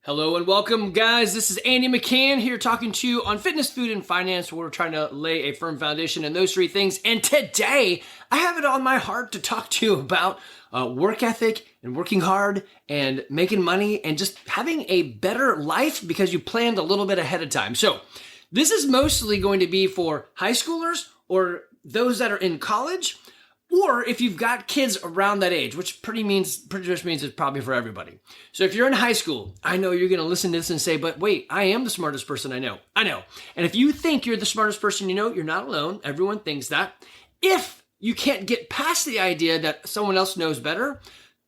Hello and welcome, guys. This is Andy McCann here talking to you on fitness, food, and finance. We're trying to lay a firm foundation in those three things. And today, I have it on my heart to talk to you about work ethic and working hard and making money and just having a better life because you planned a little bit ahead of time. So this is mostly going to be for high schoolers or those that are in college, or if you've got kids around that age, which pretty much means it's probably for everybody. So if you're in high school, I know you're going to listen to this and say, but wait, I am the smartest person I know. I know. And if you think you're the smartest person you know, you're not alone. Everyone thinks that. If you can't get past the idea that someone else knows better,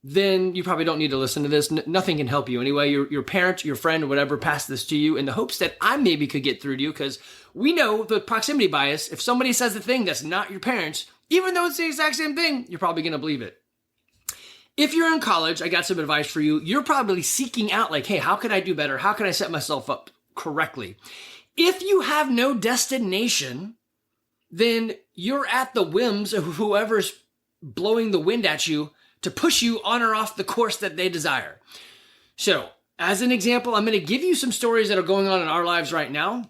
then you probably don't need to listen to this. Nothing can help you anyway. Your parent, your friend, or whatever passed this to you in the hopes that I maybe could get through to you, because we know the proximity bias. If somebody says the thing that's not your parents, even though it's the exact same thing, you're probably going to believe it. If you're in college, I got some advice for you. You're probably seeking out like, hey, how can I do better? How can I set myself up correctly? If you have no destination, then you're at the whims of whoever's blowing the wind at you to push you on or off the course that they desire. So, as an example, I'm going to give you some stories that are going on in our lives right now.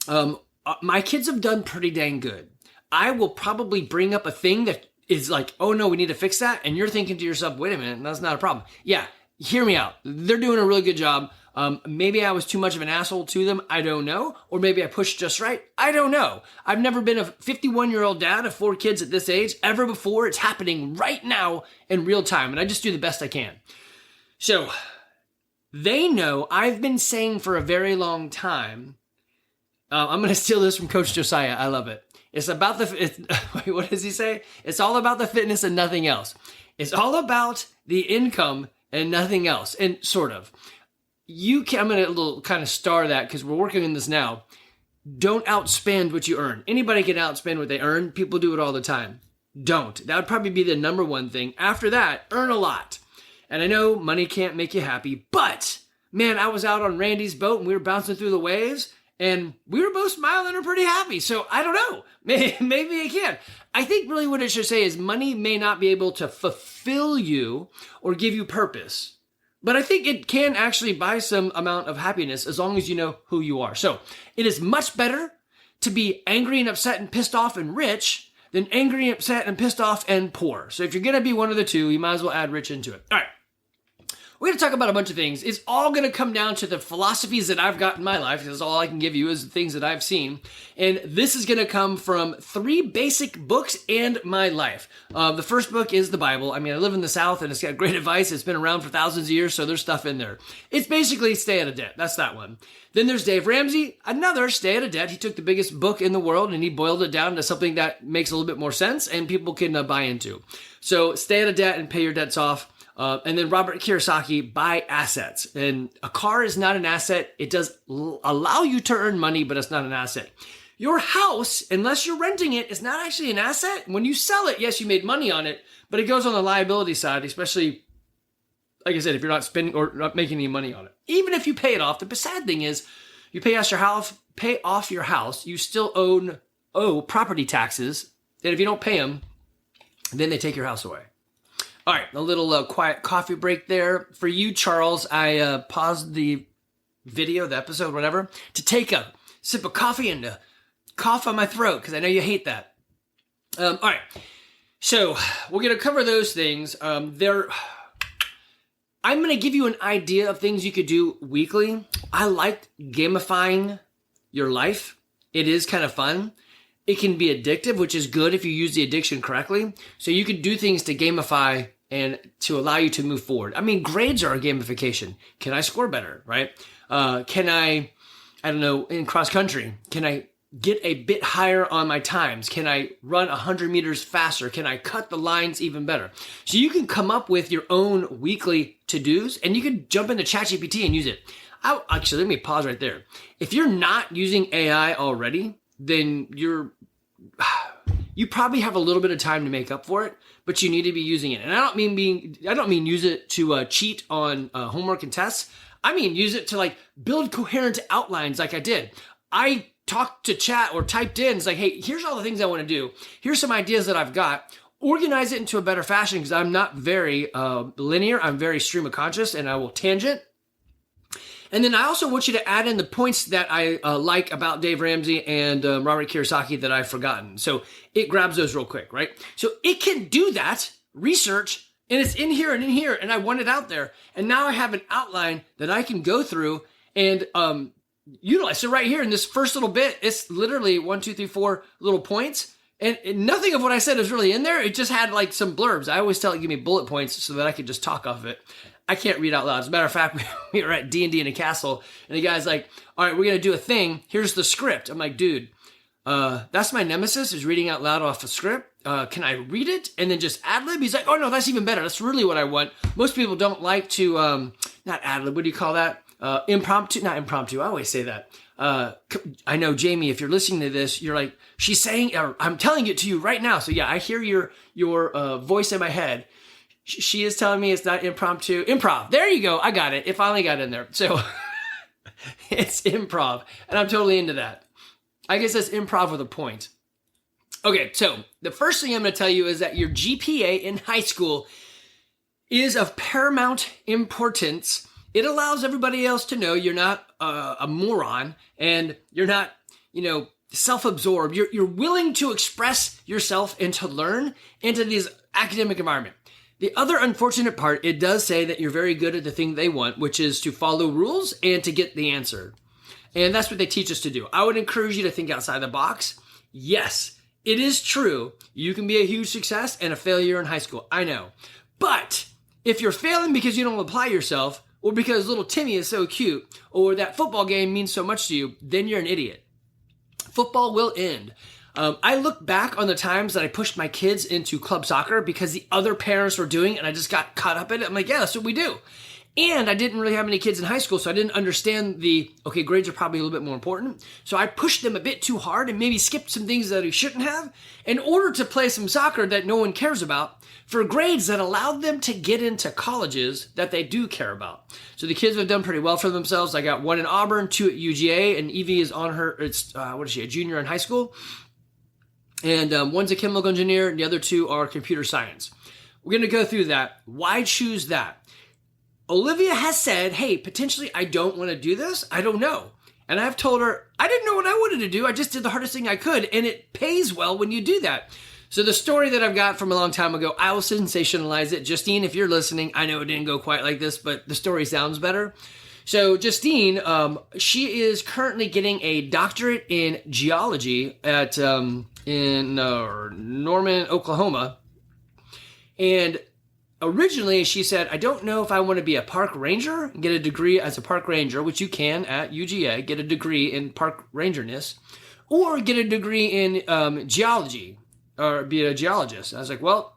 My kids have done pretty dang good. I will probably bring up a thing that is like, oh no, we need to fix that. And you're thinking to yourself, wait a minute, that's not a problem. Yeah, hear me out. They're doing a really good job. Maybe I was too much of an asshole to them. I don't know. Or maybe I pushed just right. I don't know. I've never been a 51-year-old dad of 4 kids at this age ever before. It's happening right now in real time. And I just do the best I can. So they know I've been saying for a very long time, I'm going to steal this from Coach Josiah. I love it. It's about what does he say? It's all about the fitness and nothing else. It's all about the income and nothing else. And sort of. I'm going to kind of star that because we're working on this now. Don't outspend what you earn. Anybody can outspend what they earn. People do it all the time. Don't. That would probably be the number one thing. After that, earn a lot. And I know money can't make you happy, but man, I was out on Randy's boat and we were bouncing through the waves. And we were both smiling and pretty happy. So I don't know. Maybe it can. I think really what it should say is money may not be able to fulfill you or give you purpose. But I think it can actually buy some amount of happiness as long as you know who you are. So it is much better to be angry and upset and pissed off and rich than angry and upset and pissed off and poor. So if you're going to be one of the two, you might as well add rich into it. All right. We're going to talk about a bunch of things. It's all going to come down to the philosophies that I've got in my life, because all I can give you is the things that I've seen. And this is going to come from 3 basic books and my life. The first book is the Bible. I mean, I live in the South and it's got great advice. It's been around for thousands of years, so there's stuff in there. It's basically Stay Out of Debt. That's that one. Then there's Dave Ramsey, another Stay Out of Debt. He took the biggest book in the world and he boiled it down to something that makes a little bit more sense and people can buy into. So Stay Out of Debt and Pay Your Debts Off. And then Robert Kiyosaki, Buy Assets. And a car is not an asset. It does allow you to earn money, but it's not an asset. Your house, unless you're renting it, is not actually an asset. When you sell it, yes, you made money on it, but it goes on the liability side, especially, like I said, if you're not spending or not making any money on it. Even if you pay it off, the sad thing is you pay off your house, you still owe property taxes. And if you don't pay them, then they take your house away. All right, a little quiet coffee break there. For you, Charles, I paused the video, the episode, whatever, to take a sip of coffee and to cough on my throat, because I know you hate that. All right, so we're going to cover those things. I'm going to give you an idea of things you could do weekly. I like gamifying your life. It is kind of fun. It can be addictive, which is good if you use the addiction correctly. So you can do things to gamify and to allow you to move forward. I mean, grades are a gamification. Can I score better, right? Can I don't know, in cross country, can I get a bit higher on my times? Can I run 100 meters faster? Can I cut the lines even better? So you can come up with your own weekly to-dos and you can jump into ChatGPT and use it. Actually, let me pause right there. If you're not using AI already, then you probably have a little bit of time to make up for it, but you need to be using it. And I don't mean use it to cheat on homework and tests. I mean use it to like build coherent outlines like I did. I talked to chat or typed in, it's like, hey, here's all the things I want to do. Here's some ideas that I've got. Organize it into a better fashion because I'm not very linear. I'm very stream of conscious and I will tangent. And then I also want you to add in the points that I like about Dave Ramsey and Robert Kiyosaki that I've forgotten. So it grabs those real quick, right? So it can do that research, and it's in here and in here, and I want it out there. And now I have an outline that I can go through and utilize. So right here in this first little bit, it's literally 1, 2, 3, 4 little points. And nothing of what I said is really in there. It just had like some blurbs. I always tell it, give me bullet points so that I could just talk off of it. I can't read out loud. As a matter of fact, we were at D&D in a castle, and the guy's like, all right, we're going to do a thing. Here's the script. I'm like, dude, that's my nemesis, is reading out loud off a script. Can I read it and then just ad-lib? He's like, oh, no, that's even better. That's really what I want. Most people don't like to, not ad-lib, what do you call that? Impromptu, not impromptu. I always say that. I know, Jamie, if you're listening to this, you're like, she's saying, or I'm telling it to you right now. So yeah, I hear your voice in my head. She is telling me it's not impromptu. Improv. There you go. I got it. It finally got in there. So it's improv, and I'm totally into that. I guess that's improv with a point. Okay, so the first thing I'm going to tell you is that your GPA in high school is of paramount importance. It allows everybody else to know you're not a moron, and you're not, self-absorbed. You're willing to express yourself and to learn into this academic environment. The other unfortunate part, it does say that you're very good at the thing they want, which is to follow rules and to get the answer. And that's what they teach us to do. I would encourage you to think outside the box. Yes, it is true. You can be a huge success and a failure in high school. I know. But if you're failing because you don't apply yourself, or because little Timmy is so cute, or that football game means so much to you, then you're an idiot. Football will end. I look back on the times that I pushed my kids into club soccer because the other parents were doing it and I just got caught up in it. I'm like, yeah, that's what we do. And I didn't really have any kids in high school, so I didn't understand grades are probably a little bit more important. So I pushed them a bit too hard and maybe skipped some things that I shouldn't have in order to play some soccer that no one cares about for grades that allowed them to get into colleges that they do care about. So the kids have done pretty well for themselves. I got 1 in Auburn, 2 at UGA, and Evie is on a junior in high school. And one's a chemical engineer, and the other 2 are computer science. We're going to go through that. Why choose that? Olivia has said, hey, potentially I don't want to do this. I don't know. And I've told her, I didn't know what I wanted to do. I just did the hardest thing I could, and it pays well when you do that. So the story that I've got from a long time ago, I will sensationalize it. Justine, if you're listening, I know it didn't go quite like this, but the story sounds better. So Justine, she is currently getting a doctorate in geology at in Norman, Oklahoma. And originally she said, I don't know if I want to be a park ranger and get a degree as a park ranger, which you can at UGA, get a degree in park rangerness, or get a degree in geology or be a geologist. I was like, well,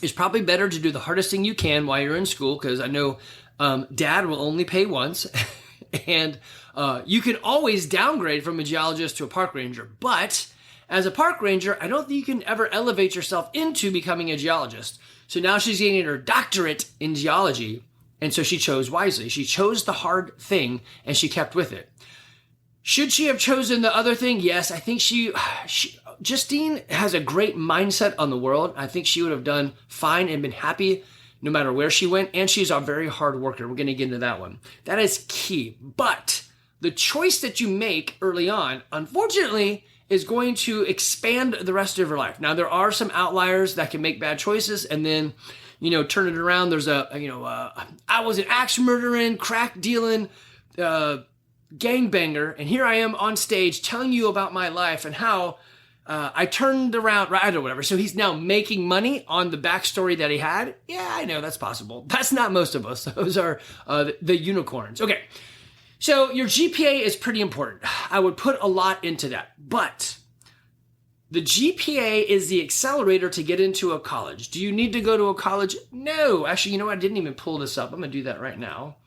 it's probably better to do the hardest thing you can while you're in school, because I know dad will only pay once. And you can always downgrade from a geologist to a park ranger. But as a park ranger, I don't think you can ever elevate yourself into becoming a geologist. So now she's getting her doctorate in geology. And so she chose wisely. She chose the hard thing and she kept with it. Should she have chosen the other thing? Yes, I think Justine has a great mindset on the world. I think she would have done fine and been happy no matter where she went. And she's a very hard worker. We're going to get into that one. That is key. But the choice that you make early on, unfortunately, is going to expand the rest of your life. Now, there are some outliers that can make bad choices and then, turn it around. There's I was an axe murdering, crack dealing, gangbanger, and here I am on stage telling you about my life and how I turned around, right, or whatever. So he's now making money on the backstory that he had. Yeah, I know that's possible. That's not most of us. Those are the unicorns. Okay. So your GPA is pretty important. I would put a lot into that. But the GPA is the accelerator to get into a college. Do you need to go to a college? No. Actually, you know what? I didn't even pull this up. I'm going to do that right now.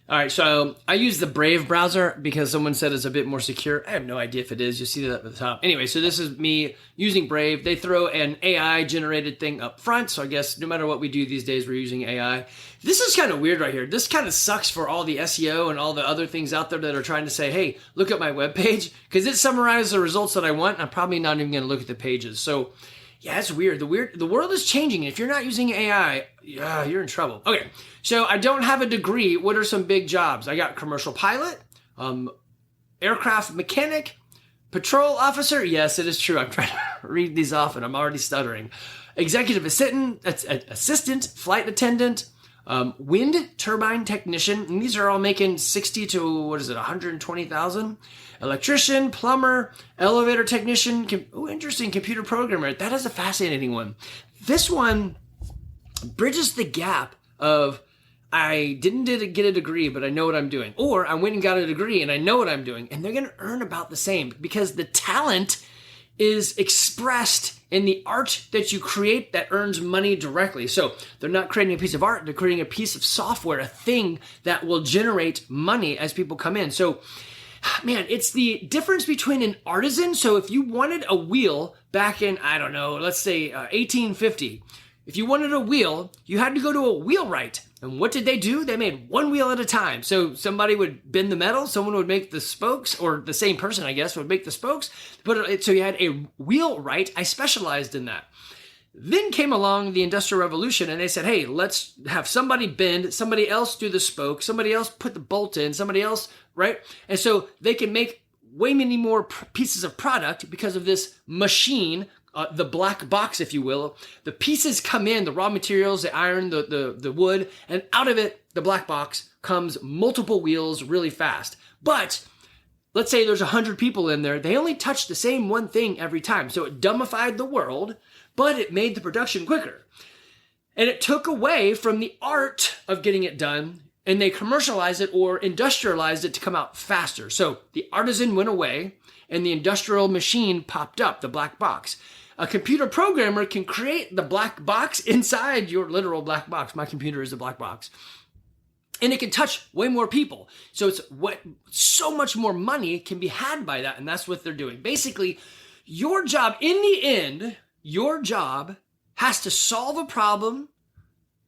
All right, so I use the Brave browser because someone said it's a bit more secure. I have no idea if it is. You see that at the top. Anyway, so this is me using Brave. They throw an AI-generated thing up front, so I guess no matter what we do these days, we're using AI. This is kind of weird right here. This kind of sucks for all the SEO and all the other things out there that are trying to say, hey, look at my webpage, because it summarizes the results that I want. I'm probably not even going to look at the pages. So Yeah, it's weird. The world is changing. If you're not using AI, yeah, you're in trouble. Okay, so I don't have a degree. What are some big jobs? I got commercial pilot, aircraft mechanic, patrol officer. Yes, it is true. I'm trying to read these off and I'm already stuttering. Executive assistant, flight attendant, wind turbine technician. And these are all making 60 to, 120,000. Electrician, plumber, elevator technician. Interesting. Computer programmer. That is a fascinating one. This one bridges the gap of I didn't get a degree, but I know what I'm doing. Or I went and got a degree and I know what I'm doing. And they're going to earn about the same because the talent is expressed in the art that you create that earns money directly. So they're not creating a piece of art, they're creating a piece of software, a thing that will generate money as people come in. So, man, it's the difference between an artisan. So if you wanted a wheel back in, I don't know, let's say 1850, if you wanted a wheel, you had to go to a wheelwright. And what did they do? They made one wheel at a time. So somebody would bend the metal, someone would make the spokes, or the same person, I guess, would make the spokes. So you had a wheelwright. I specialized in that. Then came along the Industrial Revolution and they said, hey, let's have somebody bend, somebody else do the spoke, somebody else put the bolt in, somebody else, right? And so they can make way many more pieces of product because of this machine, the black box, if you will. The pieces come in, the raw materials, the iron, the wood, and out of it, the black box, comes multiple wheels really fast. But let's say there's 100 people in there. They only touch the same one thing every time. So it dumbified the world, but it made the production quicker. And it took away from the art of getting it done, and they commercialized it or industrialized it to come out faster. So the artisan went away, and the industrial machine popped up, the black box. A computer programmer can create the black box inside your literal black box. My computer is a black box. And it can touch way more people. So so much more money can be had by that. And that's what they're doing. Basically, your job, in the end, your job has to solve a problem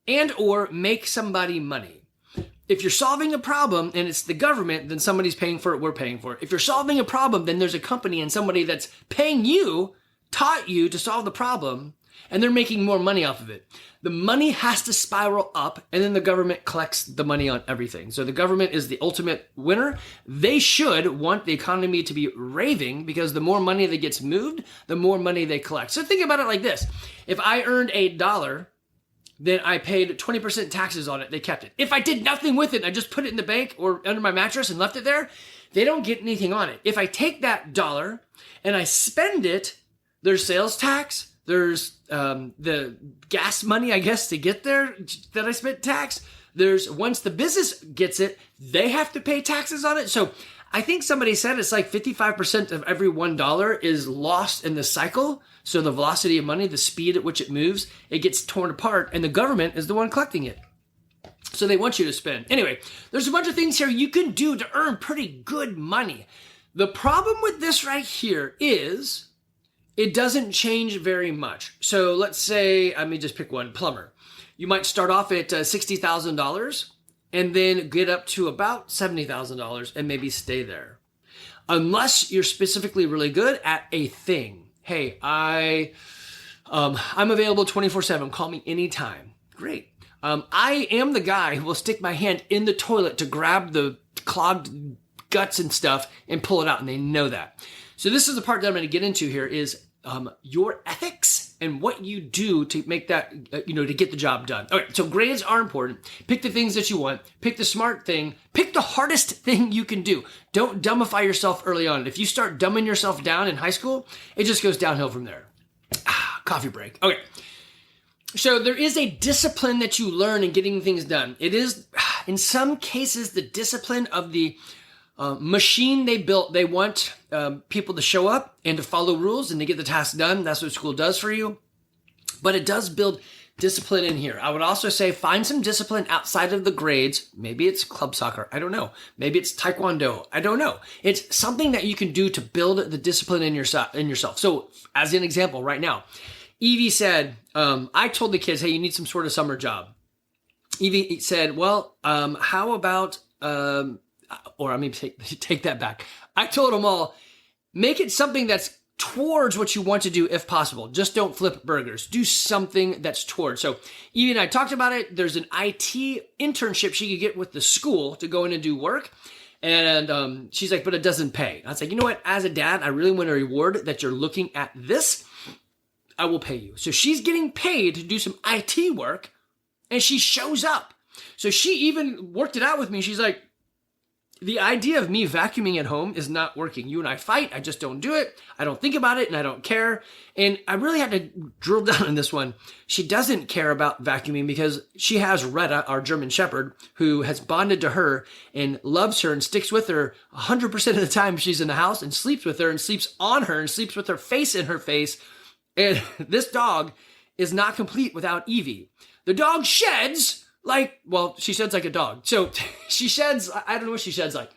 and or make somebody money. If you're solving a problem and it's the government, then somebody's paying for it, we're paying for it. If you're solving a problem, then there's a company and somebody that's paying you, taught you to solve the problem, and they're making more money off of it. The money has to spiral up, and then the government collects the money on everything. So the government is the ultimate winner. They should want the economy to be raving because the more money that gets moved, the more money they collect. So think about it like this. If I earned $1, then I paid 20% taxes on it. They kept it. If I did nothing with it, I just put it in the bank or under my mattress and left it there, they don't get anything on it. If I take that dollar and I spend it, there's sales tax, there's the gas money, I guess, to get there that I spent tax. There's, once the business gets it, they have to pay taxes on it. So I think somebody said it's like 55% of every $1 is lost in the cycle. So the velocity of money, the speed at which it moves, it gets torn apart, and the government is the one collecting it. So they want you to spend. Anyway, there's a bunch of things here you can do to earn pretty good money. The problem with this right here is it doesn't change very much. So let's say, let me just pick one, plumber. You might start off at $60,000 and then get up to about $70,000 and maybe stay there. Unless you're specifically really good at a thing. Hey, I'm available 24/7. Call me anytime. Great. I am the guy who will stick my hand in the toilet to grab the clogged guts and stuff and pull it out, and they know that. So this is the part that I'm going to get into here is your ethics and what you do to make that, to get the job done. Okay, so grades are important. Pick the things that you want. Pick the smart thing. Pick the hardest thing you can do. Don't dumbify yourself early on. If you start dumbing yourself down in high school, it just goes downhill from there. Coffee break. Okay. So there is a discipline that you learn in getting things done. It is, in some cases, the discipline of the machine they built. They want people to show up and to follow rules and to get the task done. That's what school does for you. But it does build discipline in here. I would also say find some discipline outside of the grades. Maybe it's club soccer. I don't know. Maybe it's taekwondo. I don't know. It's something that you can do to build the discipline in yourself. So as an example right now, Evie said, I told the kids, hey, you need some sort of summer job. Evie said, well, how about, or let me take that back. I told them all, make it something that's towards what you want to do if possible. Just don't flip burgers. Do something that's towards. So Evie and I talked about it. There's an IT internship she could get with the school to go in and do work. And she's like, but it doesn't pay. I was like, you know what? As a dad, I really want to reward that you're looking at this. I will pay you. So she's getting paid to do some IT work, and she shows up. So she even worked it out with me. She's like, the idea of me vacuuming at home is not working. You and I fight. I just don't do it. I don't think about it, and I don't care. And I really had to drill down on this one. She doesn't care about vacuuming because she has Retta, our German Shepherd, who has bonded to her and loves her and sticks with her 100% of the time she's in the house, and sleeps with her and sleeps on her and sleeps with her face in her face. And this dog is not complete without Evie. The dog sheds she sheds like a dog. So she sheds, I don't know what she sheds like.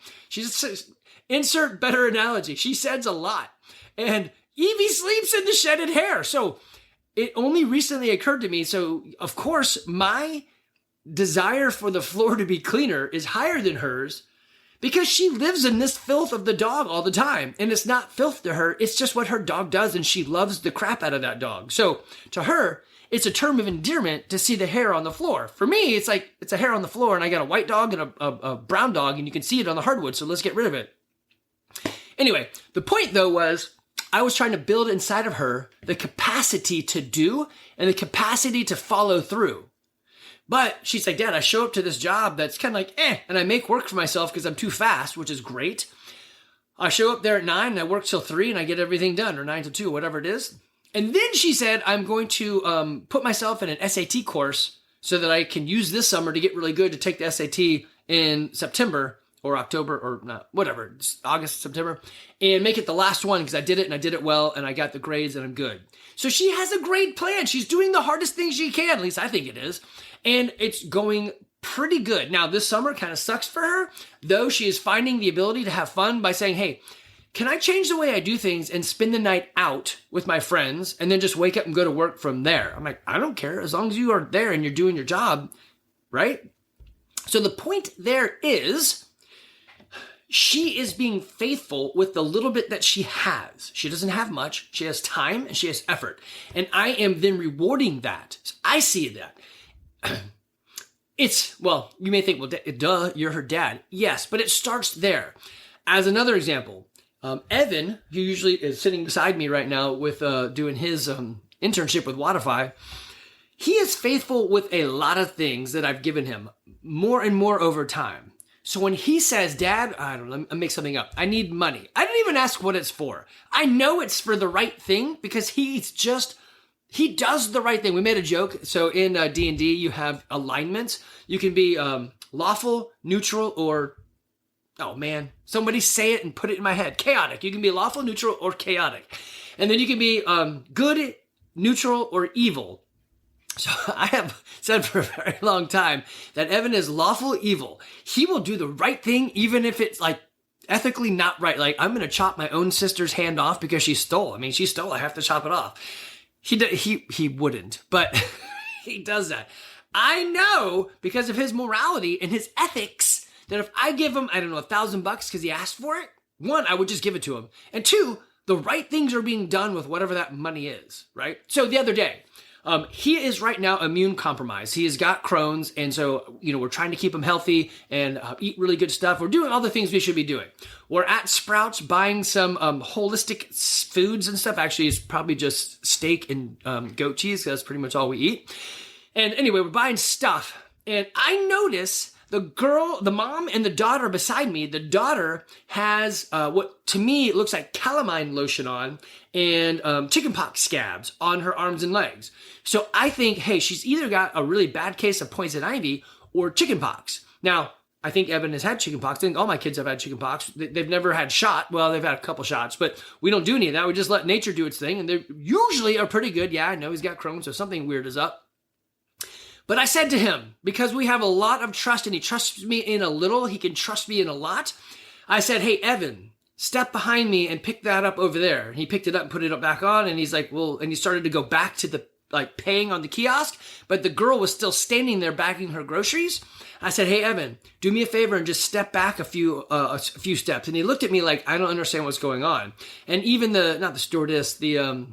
Insert better analogy. She sheds a lot. And Evie sleeps in the shedded hair. So it only recently occurred to me. So of course, my desire for the floor to be cleaner is higher than hers because she lives in this filth of the dog all the time. And it's not filth to her. It's just what her dog does. And she loves the crap out of that dog. So to her, it's a term of endearment to see the hair on the floor. For me, it's like, it's a hair on the floor and I got a white dog and a brown dog and you can see it on the hardwood. So let's get rid of it. Anyway, the point though was I was trying to build inside of her the capacity to do and the capacity to follow through. But she's like, Dad, I show up to this job that's kind of like, and I make work for myself because I'm too fast, which is great. I show up there at 9 and I work till 3 and I get everything done, or 9 to 2, whatever it is. And then she said, I'm going to put myself in an SAT course so that I can use this summer to get really good to take the SAT in September or October or not, whatever, August, September, and make it the last one because I did it and I did it well and I got the grades and I'm good. So she has a great plan. She's doing the hardest thing she can, at least I think it is. And it's going pretty good. Now, this summer kind of sucks for her, though she is finding the ability to have fun by saying, hey, can I change the way I do things and spend the night out with my friends and then just wake up and go to work from there? I'm like, I don't care as long as you are there and you're doing your job, right? So the point there is she is being faithful with the little bit that she has. She doesn't have much. She has time and she has effort. And I am then rewarding that. So I see that. You may think, well, duh, you're her dad. Yes, but it starts there. As another example, Evan, who usually is sitting beside me right now with doing his internship with Wodify, he is faithful with a lot of things that I've given him more and more over time. So when he says, Dad, I don't know, I'll make something up. I need money. I didn't even ask what it's for. I know it's for the right thing because he does the right thing. We made a joke. So in D&D, you have alignments. You can be lawful, neutral, or oh man, somebody say it and put it in my head. Chaotic. You can be lawful, neutral, or chaotic. And then you can be good, neutral, or evil. So I have said for a very long time that Evan is lawful evil. He will do the right thing even if it's like ethically not right. Like I'm going to chop my own sister's hand off because she stole. I mean, she stole. I have to chop it off. He wouldn't, but he does that. I know because of his morality and his ethics that if I give him, I don't know, $1,000 because he asked for it, 1, I would just give it to him. And 2, the right things are being done with whatever that money is, right? So the other day, he is right now immune compromised. He has got Crohn's. And so, we're trying to keep him healthy and eat really good stuff. We're doing all the things we should be doing. We're at Sprouts buying some holistic foods and stuff. Actually, it's probably just steak and goat cheese. That's pretty much all we eat. And anyway, we're buying stuff. And I notice the mom and the daughter beside me, the daughter has what to me looks like calamine lotion on and chickenpox scabs on her arms and legs. So I think, hey, she's either got a really bad case of poison ivy or chickenpox. Now, I think Evan has had chickenpox. I think all my kids have had chickenpox. They've never had shot. Well, they've had a couple shots, but we don't do any of that. We just let nature do its thing, and they usually are pretty good. Yeah, I know he's got Crohn's, so something weird is up. But I said to him, because we have a lot of trust and he trusts me in a little, he can trust me in a lot. I said, hey, Evan, step behind me and pick that up over there. And he picked it up and put it back on. And he's like, well, and he started to go back to the like paying on the kiosk, but the girl was still standing there bagging her groceries. I said, "Hey, Evan, do me a favor and just step back a few steps." And he looked at me like, I don't understand what's going on. And even not the stewardess, the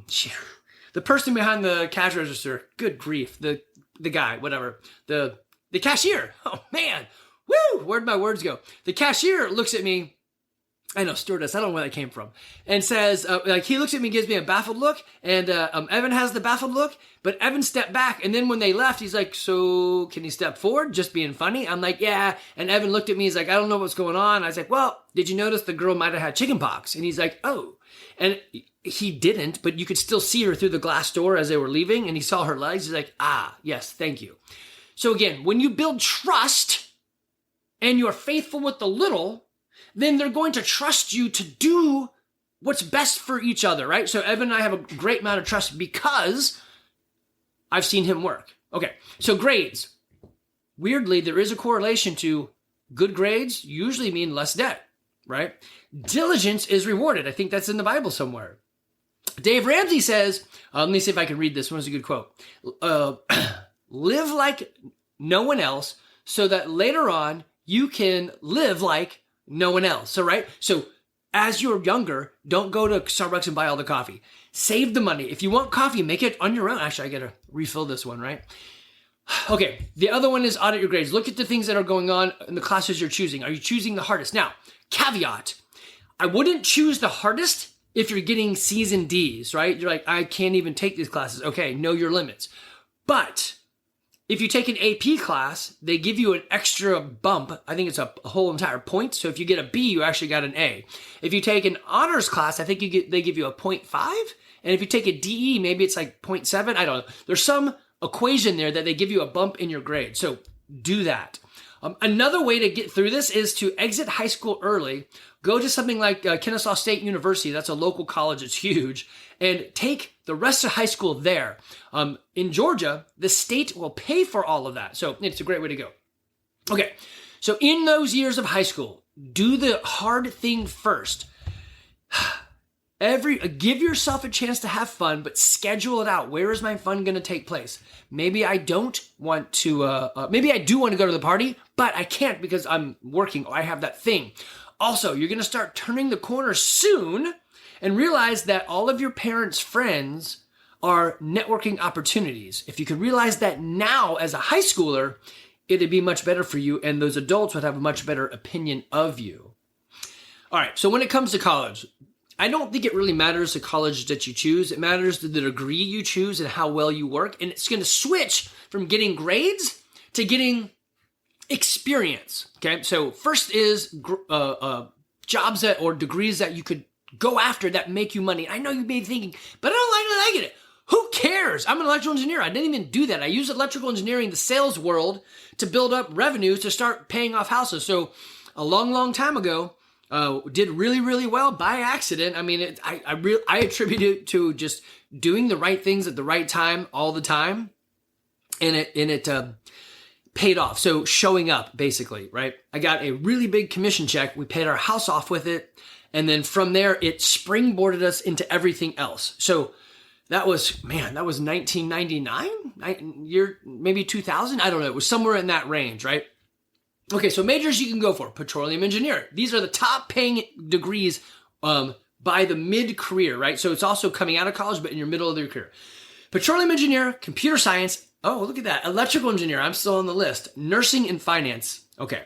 person behind the cash register, good grief, the guy, whatever, the cashier. Oh man, woo, where'd my words go? The cashier looks at me. I know, stewardess, I don't know where that came from. And says, he looks at me, gives me a baffled look, and Evan has the baffled look, but Evan stepped back, and then when they left, he's like, "So, can you step forward?" Just being funny. I'm like, "Yeah." And Evan looked at me, he's like, "I don't know what's going on." I was like, "Well, did you notice the girl might have had chicken pox?" And he's like, "Oh." And he didn't, but you could still see her through the glass door as they were leaving, and he saw her legs. He's like, "Ah, yes, thank you." So again, when you build trust, and you're faithful with the little, then they're going to trust you to do what's best for each other, right? So Evan and I have a great amount of trust because I've seen him work. Okay, so grades. Weirdly, there is a correlation to good grades usually mean less debt, right? Diligence is rewarded. I think that's in the Bible somewhere. Dave Ramsey says, let me see if I can read this one. It's a good quote. Live like no one else so that later on you can live like no one else. So as you're younger, don't go to Starbucks and buy all the coffee. Save the money. If you want coffee, make it on your own. Actually, I got to refill this one, right? Okay. The other one is audit your grades. Look at the things that are going on in the classes you're choosing. Are you choosing the hardest? Now, caveat, I wouldn't choose the hardest if you're getting C's and D's, right? You're like, I can't even take these classes. Okay, know your limits. But if you take an AP class, they give you an extra bump. I think it's a whole entire point. So if you get a B, you actually got an A. If you take an honors class, I think they give you a 0.5. And if you take a DE, maybe it's like 0.7. I don't know. There's some equation there that they give you a bump in your grade. So do that. Another way to get through this is to exit high school early. Go to something like Kennesaw State University. That's a local college. It's huge. And take the rest of high school there. In Georgia, the state will pay for all of that. So it's a great way to go. Okay, so in those years of high school, do the hard thing first. Give yourself a chance to have fun, but schedule it out. Where is my fun going to take place? Maybe I don't want to, maybe I do want to go to the party, but I can't because I'm working or I have that thing. Also, you're going to start turning the corner soon and realize that all of your parents' friends are networking opportunities. If you could realize that now as a high schooler, it'd be much better for you and those adults would have a much better opinion of you. All right, so when it comes to college, I don't think it really matters the college that you choose. It matters the degree you choose and how well you work. And it's going to switch from getting grades to getting experience. Okay, so first is jobs or degrees that you could go after that make you money. I know you may be thinking, but I don't like it. Who cares? I'm an electrical engineer. I didn't even do that. I use electrical engineering, the sales world, to build up revenues to start paying off houses. So a long, long time ago, did really, really well by accident. I mean, I attribute it to just doing the right things at the right time all the time. And it paid off. So showing up basically, right? I got a really big commission check. We paid our house off with it. And then from there, it springboarded us into everything else. So that was 1999, year, maybe 2000. I don't know. It was somewhere in that range, right? Okay, so majors you can go for. Petroleum engineer. These are the top paying degrees by the mid-career, right? So it's also coming out of college, but in your middle of your career. Petroleum engineer, computer science. Oh, look at that. Electrical engineer. I'm still on the list. Nursing and finance. Okay.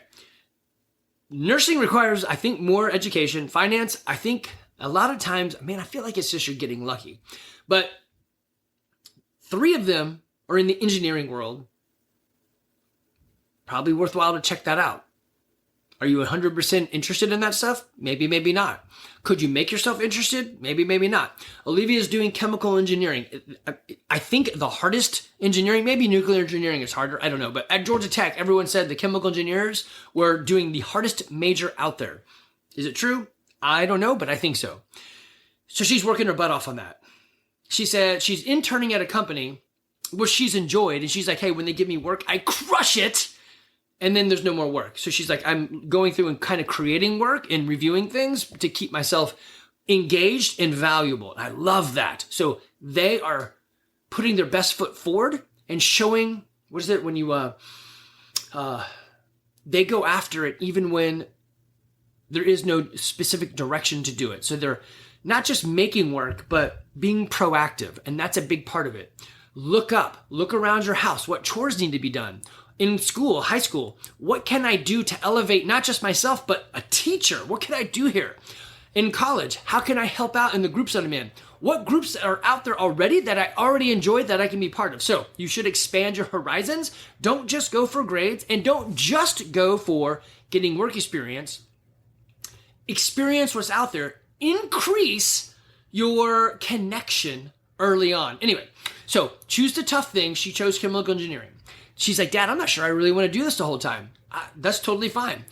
Nursing requires, I think, more education. Finance, I think a lot of times, I feel like it's just you're getting lucky. But 3 of them are in the engineering world. Probably worthwhile to check that out. Are you 100% interested in that stuff? Maybe, maybe not. Could you make yourself interested? Maybe, maybe not. Olivia is doing chemical engineering. I think the hardest engineering, maybe nuclear engineering is harder. I don't know. But at Georgia Tech, everyone said the chemical engineers were doing the hardest major out there. Is it true? I don't know, but I think so. So she's working her butt off on that. She said she's interning at a company where she's enjoyed. And she's like, hey, when they give me work, I crush it. And then there's no more work. So she's like, I'm going through and kind of creating work and reviewing things to keep myself engaged and valuable. And I love that. So they are putting their best foot forward and showing, what is it when you, they go after it even when there is no specific direction to do it. So they're not just making work, but being proactive. And that's a big part of it. Look up, look around your house. What chores need to be done? In school, high school, what can I do to elevate not just myself, but a teacher? What can I do here? In college, how can I help out in the groups that I'm in? What groups are out there already that I already enjoy that I can be part of? So you should expand your horizons. Don't just go for grades and don't just go for getting work experience. Experience what's out there. Increase your connection early on. Anyway, so choose the tough thing. She chose chemical engineering. She's like, Dad, I'm not sure I really want to do this the whole time. That's totally fine.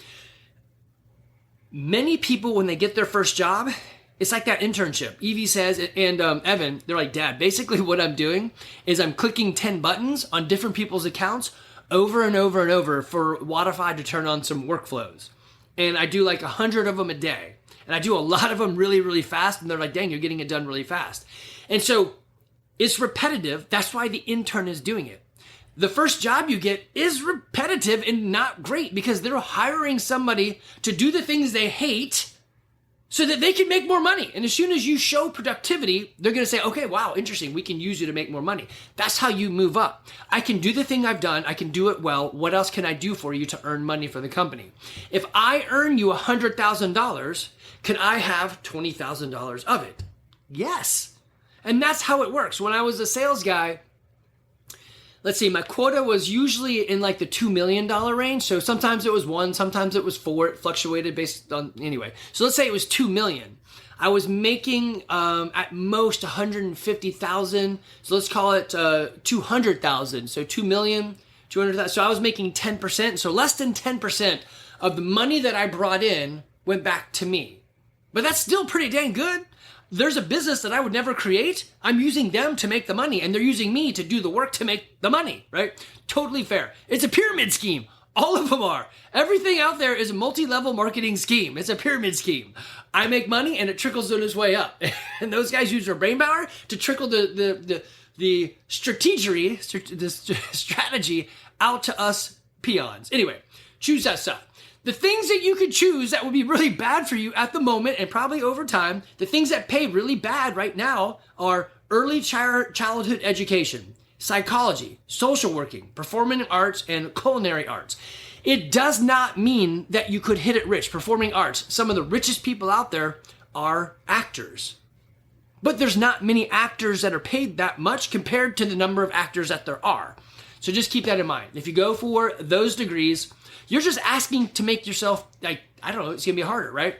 Many people, when they get their first job, it's like that internship. Evie says, and Evan, they're like, Dad, basically what I'm doing is I'm clicking 10 buttons on different people's accounts over and over and over for Wodify to turn on some workflows. And I do like 100 of them a day. And I do a lot of them really, really fast. And they're like, dang, you're getting it done really fast. And so it's repetitive. That's why the intern is doing it. The first job you get is repetitive and not great because they're hiring somebody to do the things they hate so that they can make more money. And as soon as you show productivity, they're going to say, okay, wow, interesting. We can use you to make more money. That's how you move up. I can do the thing I've done. I can do it well. What else can I do for you to earn money for the company? If I earn you $100,000, can I have $20,000 of it? Yes. And that's how it works. When I was a sales guy, let's see, my quota was usually in like the $2 million range. So sometimes it was 1, sometimes it was 4. It fluctuated based on, anyway. So let's say it was 2 million. I was making at most 150,000. So let's call it 200,000. So 2 million, 200,000. So I was making 10%. So less than 10% of the money that I brought in went back to me. But that's still pretty dang good. There's a business that I would never create. I'm using them to make the money, and they're using me to do the work to make the money, right? Totally fair. It's a pyramid scheme. All of them are. Everything out there is a multi-level marketing scheme. It's a pyramid scheme. I make money, and it trickles on its way up. And those guys use their brain power to trickle the strategy out to us peons. Anyway, choose that stuff. The things that you could choose that would be really bad for you at the moment and probably over time, the things that pay really bad right now are early childhood education, psychology, social working, performing arts, and culinary arts. It does not mean that you could hit it rich. Performing arts, some of the richest people out there are actors. But there's not many actors that are paid that much compared to the number of actors that there are. So just keep that in mind. If you go for those degrees, you're just asking to make yourself, like, I don't know, it's going to be harder, right?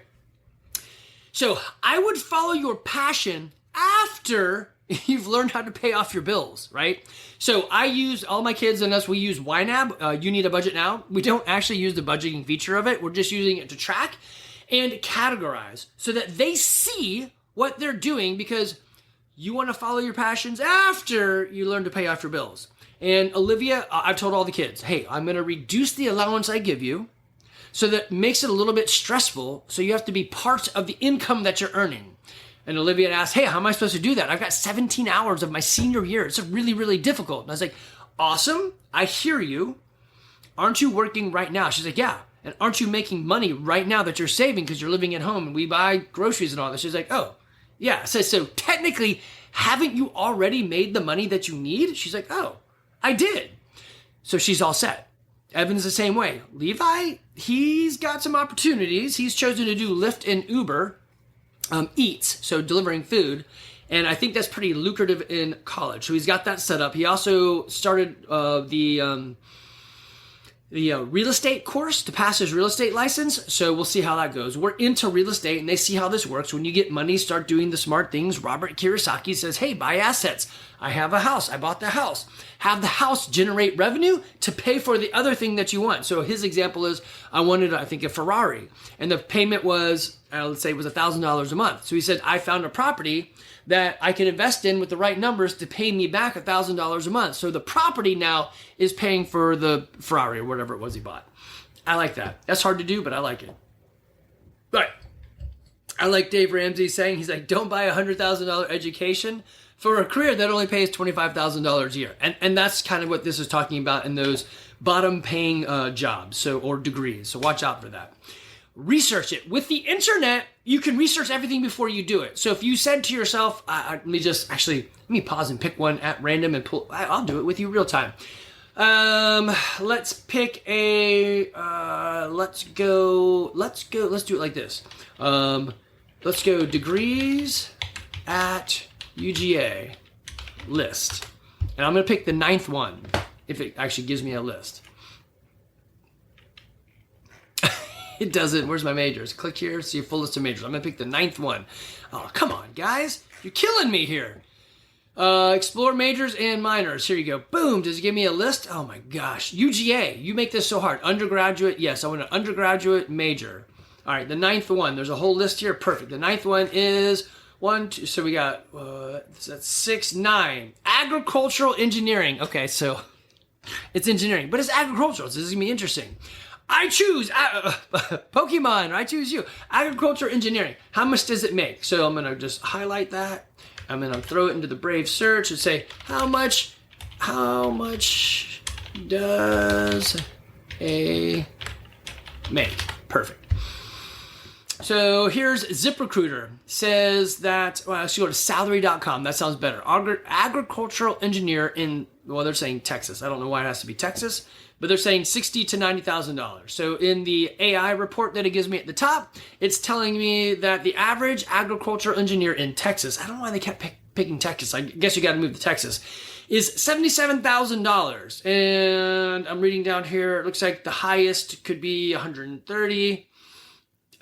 So I would follow your passion after you've learned how to pay off your bills, right? So I use, all my kids and us, we use YNAB, You Need a Budget Now. We don't actually use the budgeting feature of it. We're just using it to track and categorize so that they see what they're doing because you want to follow your passions after you learn to pay off your bills. And Olivia, I've told all the kids, hey, I'm going to reduce the allowance I give you so that makes it a little bit stressful. So you have to be part of the income that you're earning. And Olivia asked, hey, how am I supposed to do that? I've got 17 hours of my senior year. It's really, really difficult. And I was like, awesome. I hear you. Aren't you working right now? She's like, yeah. And aren't you making money right now that you're saving because you're living at home and we buy groceries and all this? She's like, oh, yeah. So technically, haven't you already made the money that you need? She's like, oh. I did. So she's all set. Evan's the same way. Levi, he's got some opportunities. He's chosen to do Lyft and Uber Eats, so delivering food. And I think that's pretty lucrative in college. So he's got that set up. He also started the real estate course to pass his real estate license. So we'll see how that goes. We're into real estate and they see how this works. When you get money, start doing the smart things. Robert Kiyosaki says, hey, buy assets. I have a house. I bought the house. Have the house generate revenue to pay for the other thing that you want. So his example is, I wanted, I think, a Ferrari. And the payment was, let's say it was $1,000 a month. So he said, I found a property that I can invest in with the right numbers to pay me back $1,000 a month. So the property now is paying for the Ferrari or whatever it was he bought. I like that. That's hard to do, but I like it. Right. I like Dave Ramsey saying, he's like, don't buy a $100,000 education for a career that only pays $25,000 a year. And that's kind of what this is talking about in those bottom paying jobs or degrees. So watch out for that. Research it. With the internet, you can research everything before you do it. So if you said to yourself, let me pause and pick one at random and I'll do it with you real time. Let's pick let's do it like this. Let's go degrees at UGA list. And I'm going to pick the 9th one if it actually gives me a list. It doesn't. Where's my majors? Click here, see a full list of majors. I'm going to pick the 9th one. Oh, come on, guys. You're killing me here. Explore majors and minors. Here you go. Boom. Does it give me a list? Oh my gosh. UGA. You make this so hard. Undergraduate. Yes, I want an undergraduate major. All right, the 9th one. There's a whole list here. Perfect. The 9th one is 1, 2. So we got, that's 6, 9. Agricultural engineering. Okay, so it's engineering, but it's agricultural. So this is going to be interesting. I choose Pokemon. I choose you. Agriculture engineering. How much does it make? So I'm going to just highlight that. I'm going to throw it into the Brave search and say, how much does a make? Perfect. So here's ZipRecruiter. Says that, well, I should go to salary.com. That sounds better. Agricultural engineer in, well, they're saying Texas. I don't know why it has to be Texas, but they're saying $60,000 to $90,000. So in the AI report that it gives me at the top, it's telling me that the average agricultural engineer in Texas, I don't know why they kept picking Texas. I guess you got to move to Texas, is $77,000. And I'm reading down here. It looks like the highest could be 130.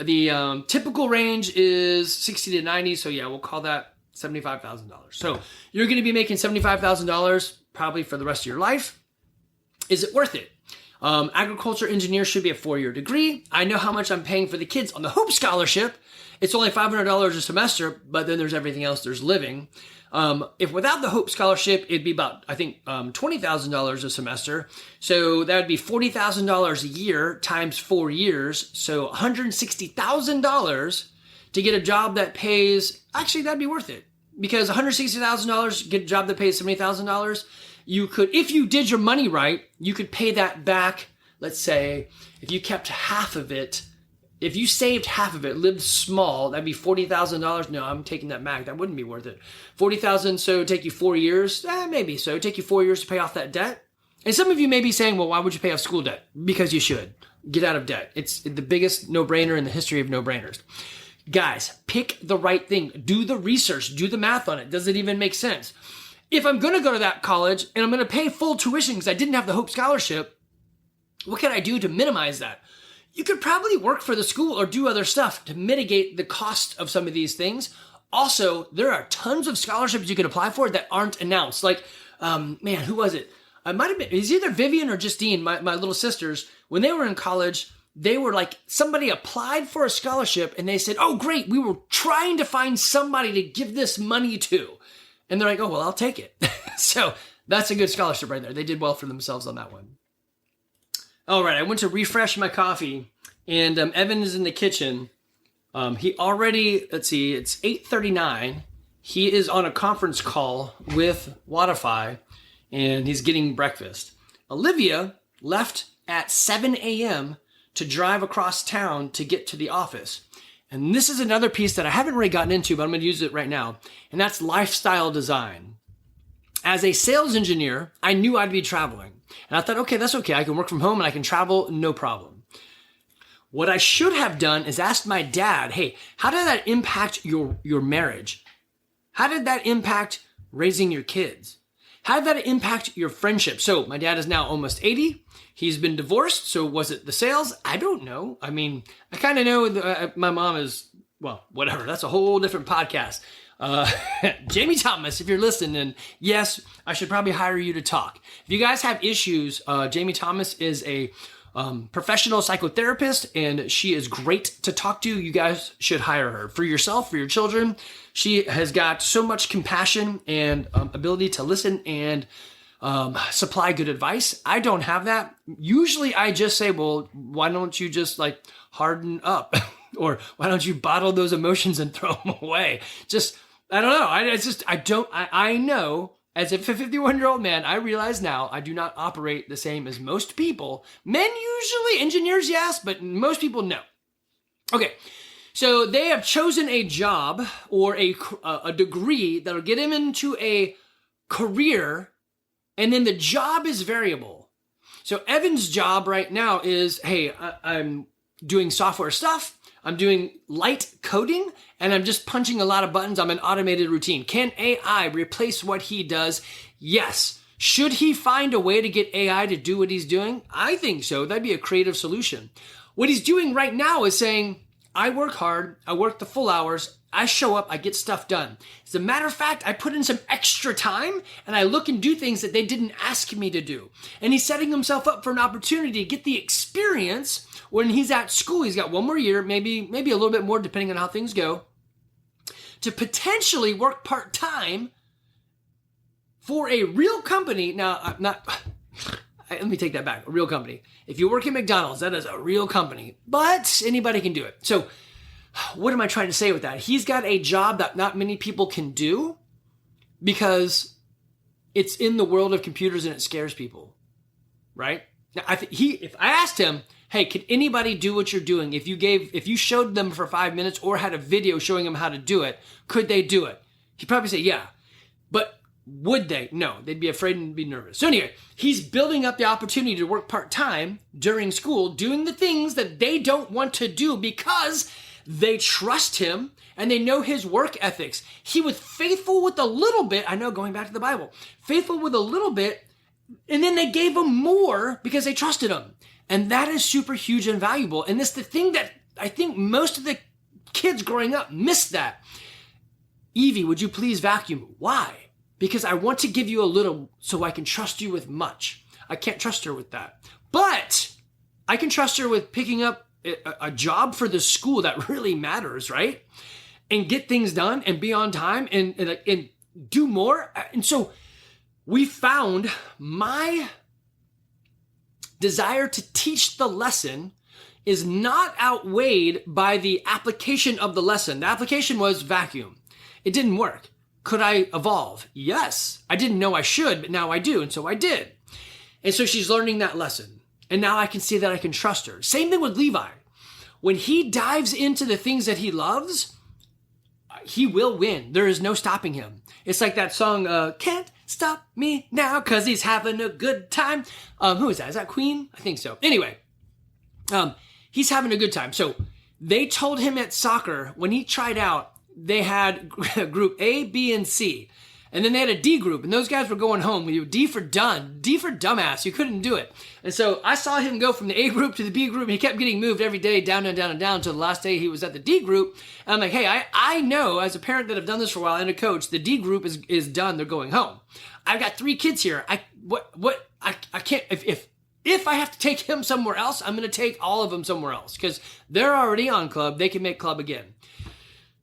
The typical range is 60 to 90. So yeah, we'll call that $75,000. So you're going to be making $75,000 probably for the rest of your life. Is it worth it? Agriculture engineer should be a 4-year degree. I know how much I'm paying for the kids on the Hope Scholarship. It's only $500 a semester, but then there's everything else. There's living. If without the Hope Scholarship, it'd be about, I think, $20,000 a semester. So that would be $40,000 a year times 4 years. So $160,000 to get a job that pays, actually, that'd be worth it. Because $160,000, get a job that pays $70,000, you could, if you did your money right, you could pay that back. Let's say if you kept half of it, if you saved half of it, lived small, that'd be $40,000. No, I'm taking that back. That wouldn't be worth it. $40,000, so it'd take you 4 years. Maybe so. It'd take you 4 years to pay off that debt. And some of you may be saying, well, why would you pay off school debt? Because you should. Get out of debt. It's the biggest no-brainer in the history of no-brainers. Guys, pick the right thing. Do the research. Do the math on it. Does it even make sense? If I'm going to go to that college and I'm going to pay full tuition because I didn't have the Hope Scholarship, what can I do to minimize that? You could probably work for the school or do other stuff to mitigate the cost of some of these things. Also, there are tons of scholarships you can apply for that aren't announced. Like, man, who was it? It might have been, it's either Vivian or Justine, my little sisters. When they were in college, they were like, somebody applied for a scholarship and they said, oh, great, we were trying to find somebody to give this money to. And they're like, oh, well, I'll take it. So that's a good scholarship right there. They did well for themselves on that one. All right, I went to refresh my coffee, and Evan is in the kitchen. He already, let's see, it's 8:39. He is on a conference call with Watify, and he's getting breakfast. Olivia left at 7 a.m. to drive across town to get to the office. And this is another piece that I haven't really gotten into, but I'm going to use it right now, and that's lifestyle design. As a sales engineer, I knew I'd be traveling. And I thought, okay, that's okay. I can work from home and I can travel, no problem. What I should have done is asked my dad, hey, how did that impact your marriage? How did that impact raising your kids? How did that impact your friendship? So my dad is now almost 80. He's been divorced. So was it the sales? I don't know. I mean, I kind of know my mom is, well, whatever. That's a whole different podcast. Jamie Thomas, if you're listening, and yes, I should probably hire you to talk. If you guys have issues, Jamie Thomas is a professional psychotherapist, and she is great to talk to. You guys should hire her for yourself, for your children. She has got so much compassion and ability to listen and supply good advice. I don't have that. Usually I just say, well, why don't you just like harden up Or why don't you bottle those emotions and throw them away? Just, I don't know. I know as a 51-year-old man, I realize now I do not operate the same as most people. Men usually, engineers, yes, but most people, no. Okay. So they have chosen a job or a degree that'll get him into a career, and then the job is variable. So Evan's job right now is, hey, I'm doing software stuff, I'm doing light coding, and I'm just punching a lot of buttons. I'm an automated routine. Can AI replace what he does? Yes. Should he find a way to get AI to do what he's doing? I think so. That'd be a creative solution. What he's doing right now is saying, I work hard, I work the full hours, I show up, I get stuff done. As a matter of fact, I put in some extra time and I look and do things that they didn't ask me to do. And he's setting himself up for an opportunity to get the experience when he's at school. He's got one more year, maybe a little bit more depending on how things go, to potentially work part-time for a real company. Now, let me take that back. A real company. If you work at McDonald's, that is a real company, but anybody can do it. So what am I trying to say with that? He's got a job that not many people can do because it's in the world of computers and it scares people, right? Now, if I asked him, hey, can anybody do what you're doing? If you showed them for 5 minutes or had a video showing them how to do it, could they do it? He'd probably say, yeah. But would they? No, they'd be afraid and be nervous. So anyway, he's building up the opportunity to work part-time during school, doing the things that they don't want to do because they trust him and they know his work ethics. He was faithful with a little bit. I know, going back to the Bible, faithful with a little bit, and then they gave him more because they trusted him. And that is super huge and valuable. And it's the thing that I think most of the kids growing up missed that. Evie, would you please vacuum? Why? Because I want to give you a little so I can trust you with much. I can't trust her with that. But I can trust her with picking up a job for the school that really matters, right? And get things done and be on time and do more. And so we found my desire to teach the lesson is not outweighed by the application of the lesson. The application was vacuum. It didn't work. Could I evolve? Yes. I didn't know I should, but now I do. And so I did. And so she's learning that lesson. And now I can see that I can trust her. Same thing with Levi. When he dives into the things that he loves, he will win. There is no stopping him. It's like that song, Can't Stop Me Now, because he's having a good time. Who is that? Is that Queen? I think so. Anyway, he's having a good time. So they told him at soccer, when he tried out, they had group A, B, and C. And then they had a D group, and those guys were going home. We were D for done, D for dumbass. You couldn't do it. And so I saw him go from the A group to the B group, and he kept getting moved every day, down and down and down, until the last day he was at the D group. And I'm like, hey, I know as a parent that have done this for a while and a coach, the D group is done. They're going home. I've got 3 kids here. I can't, if I have to take him somewhere else, I'm going to take all of them somewhere else because they're already on club. They can make club again.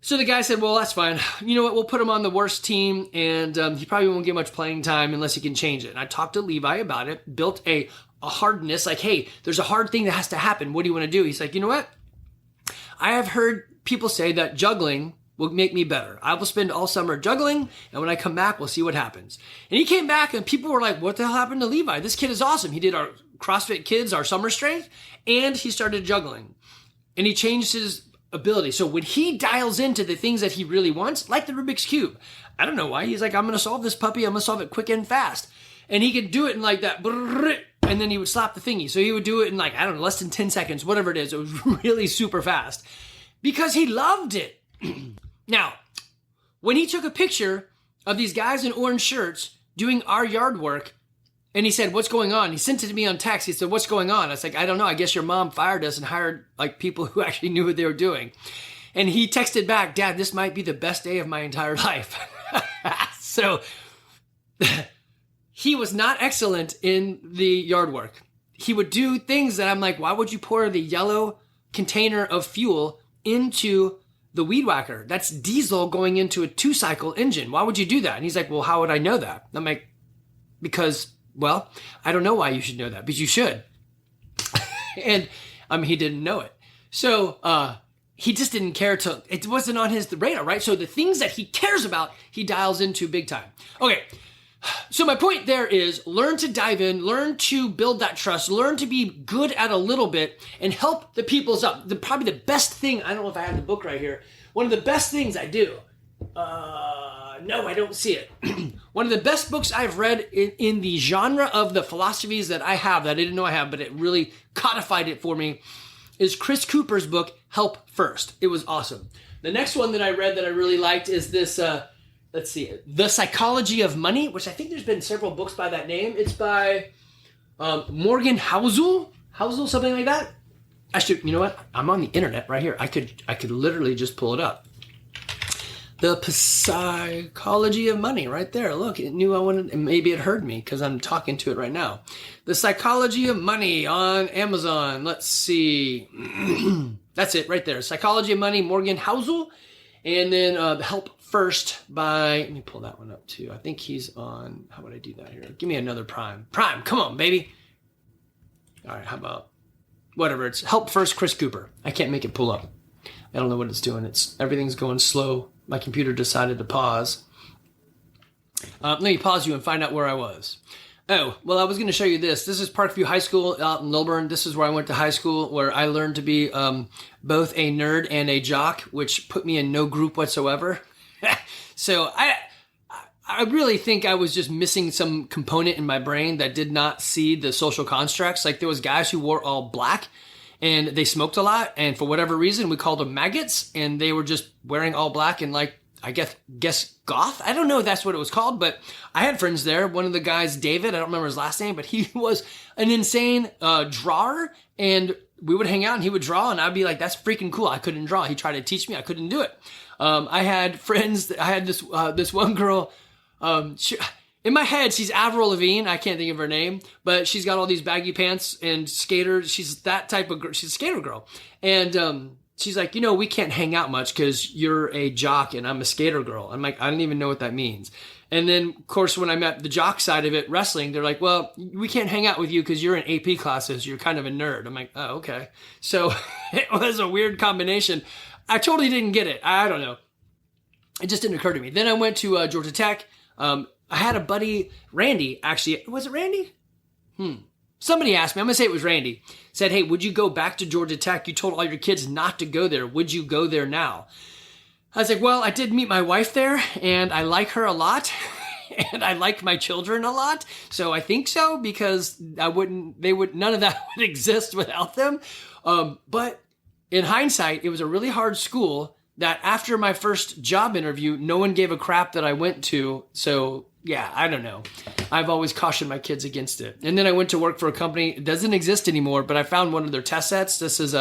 So the guy said, well, that's fine. You know what? We'll put him on the worst team, and he probably won't get much playing time unless he can change it. And I talked to Levi about it, built a hardness, like, hey, there's a hard thing that has to happen. What do you want to do? He's like, you know what? I have heard people say that juggling will make me better. I will spend all summer juggling, and when I come back, we'll see what happens. And he came back, and people were like, what the hell happened to Levi? This kid is awesome. He did our CrossFit Kids, our summer strength, and he started juggling. And he changed his ability. So when he dials into the things that he really wants, like the Rubik's Cube, I don't know why, he's like, I'm going to solve this puppy. I'm going to solve it quick and fast. And he could do it in like that, and then he would slap the thingy. So he would do it in like, I don't know, less than 10 seconds, whatever it is. It was really super fast because he loved it. Now, when he took a picture of these guys in orange shirts doing our yard work, and he said, what's going on? He sent it to me on text. He said, what's going on? I was like, I don't know. I guess your mom fired us and hired like people who actually knew what they were doing. And he texted back, Dad, this might be the best day of my entire life. So he was not excellent in the yard work. He would do things that I'm like, why would you pour the yellow container of fuel into the weed whacker? That's diesel going into a 2-cycle engine. Why would you do that? And he's like, well, how would I know that? I'm like, because, well, I don't know why you should know that, but you should. And he didn't know it. So he just didn't care to, it wasn't on his radar, right? So the things that he cares about, he dials into big time. Okay. So my point there is learn to dive in, learn to build that trust, learn to be good at a little bit and help the people's up. Probably the best thing, I don't know if I have the book right here. One of the best things I do. No, I don't see it. One of the best books I've read in the genre of the philosophies that I have, that I didn't know I have, but it really codified it for me, is Chris Cooper's book, Help First. It was awesome. The next one that I read that I really liked is this, let's see, The Psychology of Money, which I think there's been several books by that name. It's by Morgan Housel, something like that. I should, you know what? I'm on the internet right here. I could literally just pull it up. The Psychology of Money, right there. Look, it knew I wanted, and maybe it heard me because I'm talking to it right now. The Psychology of Money on Amazon. Let's see. That's it right there. Psychology of Money, Morgan Housel. And then Help First by, let me pull that one up too. I think he's on, how would I do that here? Give me another Prime. Prime, come on, baby. All right, how about, whatever, it's Help First, Chris Cooper. I can't make it pull up. I don't know what it's doing. Everything's going slow. My computer decided to pause. Let me pause you and find out where I was. Oh, well, I was going to show you this. This is Parkview High School out in Lilburn. This is where I went to high school, where I learned to be both a nerd and a jock, which put me in no group whatsoever. So I really think I was just missing some component in my brain that did not see the social constructs. Like there was guys who wore all black and they smoked a lot. And for whatever reason, we called them maggots, and they were just wearing all black and like, I guess goth. I don't know if that's what it was called, but I had friends there. One of the guys, David, I don't remember his last name, but he was an insane drawer, and we would hang out and he would draw, and I'd be like, that's freaking cool. I couldn't draw. He tried to teach me. I couldn't do it. I had friends. I had this one girl. In my head, she's Avril Lavigne. I can't think of her name, but she's got all these baggy pants and skaters. She's that type of girl. She's a skater girl. And she's like, we can't hang out much because you're a jock and I'm a skater girl. I'm like, I don't even know what that means. And then, of course, when I met the jock side of it, wrestling, they're like, well, we can't hang out with you because you're in AP classes. You're kind of a nerd. I'm like, oh, okay. So it was a weird combination. I totally didn't get it. I don't know. It just didn't occur to me. Then I went to Georgia Tech. I had a buddy, Randy, actually. Was it Randy? Somebody asked me, I'm going to say it was Randy, said, hey, would you go back to Georgia Tech? You told all your kids not to go there. Would you go there now? I was like, well, I did meet my wife there, and I like her a lot, and I like my children a lot. So I think so, because none of that would exist without them. But in hindsight, it was a really hard school that after my first job interview, no one gave a crap that I went to. So yeah, I don't know. I've always cautioned my kids against it. And then I went to work for a company. It doesn't exist anymore, but I found one of their test sets. This is